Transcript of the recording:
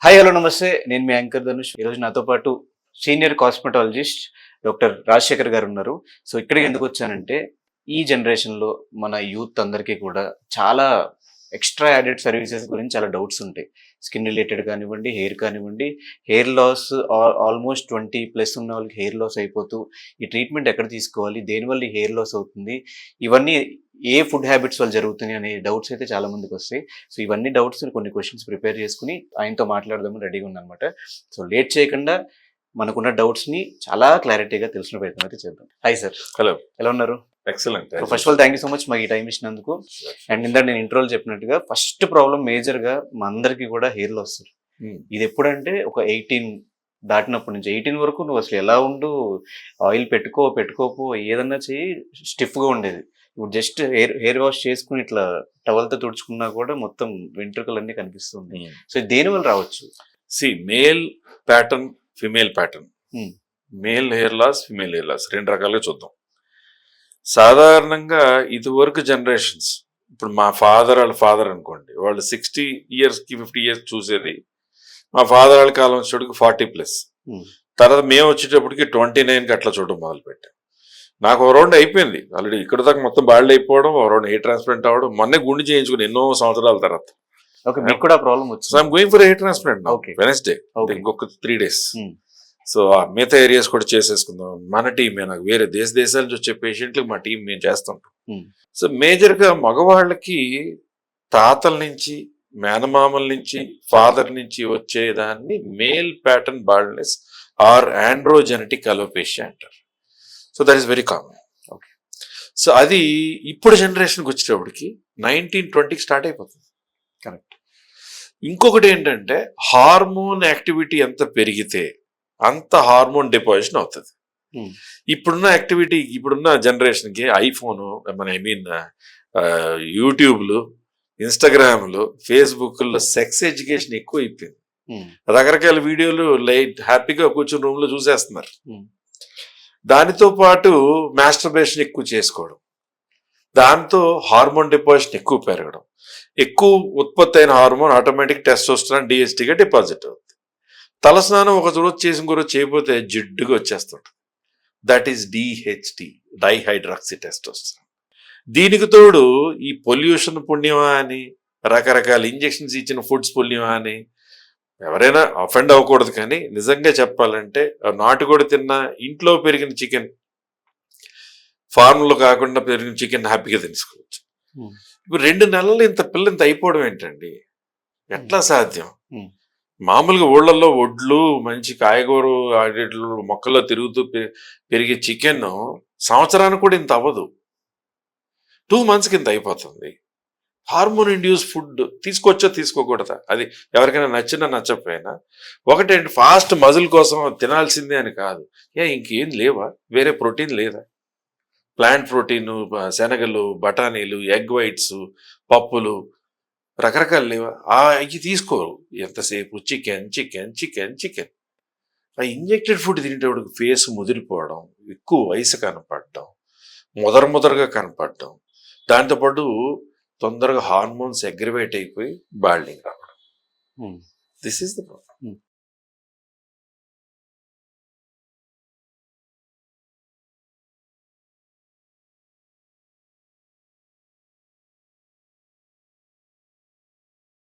Hi hello నమస్తే. నేను మీ anchor Dhanush. ఈరోజు నాతో పాటు సీనియర్ కాస్మెటాలజిస్ట్ డాక్టర్ రాజశేఖర్ గారు ఉన్నారు. సో ఇక్కడికి ఎందుకు వచ్చానంటే, ఈ జనరేషన్లో మన యూత్ అందరికీ కూడా చాలా ఎక్స్ట్రా యాడెడ్ సర్వీసెస్ గురించి చాలా డౌట్స్ ఉంటాయి. స్కిన్ రిలేటెడ్ కానివ్వండి, హెయిర్ కానివ్వండి, హెయిర్ లాస్ ఆల్మోస్ట్ 20+ ఉన్న వాళ్ళకి హెయిర్ లాస్ అయిపోతూ ఈ ట్రీట్మెంట్ ఎక్కడ తీసుకోవాలి, దేనివల్ల ఈ హెయిర్ లాస్ అవుతుంది, ఇవన్నీ ఏ ఫుడ్ హ్యాబిట్స్ వల్ల జరుగుతున్నాయి అనే డౌట్స్ అయితే చాలా మందికి వస్తాయి. సో ఇవన్నీ డౌట్స్ కొన్ని క్వశ్చన్స్ ప్రిపేర్ చేసుకుని ఆయనతో మాట్లాడదామని రెడీగా ఉన్నానమాట. సో లేట్ చేయకుండా మనకున్న డౌట్స్ని చాలా క్లారిటీగా తెలిసిన ప్రయత్నం అయితే చేద్దాం. Hi sir. హలో. ఎలా ఉన్నారు? Excellent. First of all thank you so much మాకు ఈ టైం ఇచ్చినందుకు. అండ్ ఇందాక నేను ఇంట్రోల్ చెప్పినట్టుగా ఫస్ట్ ప్రాబ్లం మేజర్గా మా అందరికీ కూడా హెయిర్ లాస్ సార్. ఇది ఎప్పుడంటే ఒక 18 దాటినప్పటి నుంచి 18 వరకు నువ్వు అసలు ఎలా ఉండు, ఆయిల్ పెట్టుకోపు ఏదన్నా చెయ్యి, స్టిఫ్గా ఉండేది. ఇప్పుడు జస్ట్ హెయిర్ వాష్ చేసుకుని ఇట్లా టవల్తో తుడుచుకున్నా కూడా మొత్తం వెంట్రుకలు అన్నీ కనిపిస్తుంది. సో దేని వల్ల రావచ్చు? Male pattern, female pattern, male hair loss, female hair loss రెండు రకాలుగా చూద్దాం. సాధారణంగా ఇదివరకు జనరేషన్స్, ఇప్పుడు మా ఫాదర్ వాళ్ళ ఫాదర్ అనుకోండి, వాళ్ళు 60 yearsకి 50 years చూసేది. మా ఫాదర్ వాళ్ళ కాలం వచ్చేటప్పటికి 40+. తర్వాత మేము వచ్చేటప్పటికి 29కి అట్లా చూడడం మొదలుపెట్టాం. నాకు ఒక రౌండ్ అయిపోయింది ఆల్రెడీ. ఇక్కడ దాకా మొత్తం బాల్డ్ అయిపోవడం, ఒక రౌండ్ హెయిర్ ట్రాన్స్ప్లాంట్ అవ్వడం, మొన్నే గుండె చేయించుకుని ఎన్నో సంవత్సరాల తర్వాత. I'm going for hair transplant Wednesday, ఇంకొక 3 days. సో ఆ మిగతా ఏరియాస్ కూడా చేసేసుకుందాం. మన టీమే, నాకు వేరే దేశాల నుంచి వచ్చే పేషెంట్లకు మా టీం మేము చేస్తుంటాం. సో మేజర్గా మగవాళ్ళకి తాతల నుంచి, మేనమామల నుంచి, ఫాదర్ నుంచి వచ్చేదాన్ని male pattern baldness or androgenetic alopecia అంటారు. So that is very common. Okay. So అది ఇప్పుడు జనరేషన్కి వచ్చేటప్పటికి 1920కి స్టార్ట్ అయిపోతుంది. కరెక్ట్. ఇంకొకటి ఏంటంటే, హార్మోన్ యాక్టివిటీ ఎంత పెరిగితే అంత హార్మోన్ డిపాజిషన్ అవుతుంది. ఇప్పుడున్న యాక్టివిటీ, ఇప్పుడున్న జనరేషన్కి ఐఫోను, యూట్యూబ్లు, ఇన్స్టాగ్రామ్లు, ఫేస్బుక్లో సెక్స్ ఎడ్యుకేషన్ ఎక్కువ అయిపోయింది. రకరకాల వీడియోలు హ్యాపీగా కూర్చొని రూమ్లో చూసేస్తున్నారు. దానితో పాటు మాస్టర్బేషన్ ఎక్కువ చేసుకోవడం, దాంతో హార్మోన్ డిపాజిషన్ ఎక్కువ పెరగడం, ఎక్కువ ఉత్పత్తి అయిన హార్మోన్ ఆటోమేటిక్ టెస్టోస్టెరాన్ డిహెచ్టీగా డిపాజిట్ అవుతుంది. తలస్నానం ఒక రోజు చేసిన రోజు చేయకపోతే జిడ్డుగా వచ్చేస్తుంటుంది. That is DHT, dihydroxy testosterone. దీనికి తోడు ఈ పొల్యూషన్ పుణ్యమా అని, రకరకాల ఇంజెక్షన్స్ ఇచ్చిన ఫుడ్స్ పుణ్యమా అని, ఎవరైనా అఫెండ్ అవ్వకూడదు కానీ నిజంగా చెప్పాలంటే, నాటుకోడి తిన్న, ఇంట్లో పెరిగిన చికెన్, ఫార్మ్లో కాకుండా పెరిగిన చికెన్ హ్యాపీగా తీసుకోవచ్చు. ఇప్పుడు 2 నెలలు ఇంత అయిపోవడం ఏంటండి? ఎట్లా సాధ్యం? మామూలుగా ఊళ్ళల్లో ఒడ్లు, మంచి కాయగూర మొక్కల్లో తిరుగుతూ పెరిగే చికెన్ సంవత్సరానికి కూడా ఇంత అవ్వదు. 2 monthsకి ఇంత అయిపోతుంది. హార్మోన్ ఇండ్యూస్ ఫుడ్ తీసుకోవచ్చో తీసుకోకూడదా, అది ఎవరికైనా నచ్చినా నచ్చకపోయినా. ఒకటేంటి, ఫాస్ట్ మజిల్ కోసం తినాల్సిందే అని కాదు. ఇంకేం లేవా? వేరే ప్రోటీన్ లేదా? ప్లాంట్ ప్రోటీను, శనగలు, బఠానీలు, ఎగ్ వైట్స్, పప్పులు, రకరకాలు లేవా? అవి తీసుకోరు. ఎంతసేపు చికెన్ చికెన్ చికెన్ చికెన్. ఆ ఇంజెక్టెడ్ ఫుడ్ తినేటప్పుడు ఫేస్ ముదిరిపోవడం, ఎక్కువ వయసు కనపడడం, ముదరగా కనపడడం, దాంతోపాటు తొందరగా హార్మోన్స్ అగ్రివేట్ అయిపోయి బాల్డింగ్ రావడం. This is the problem.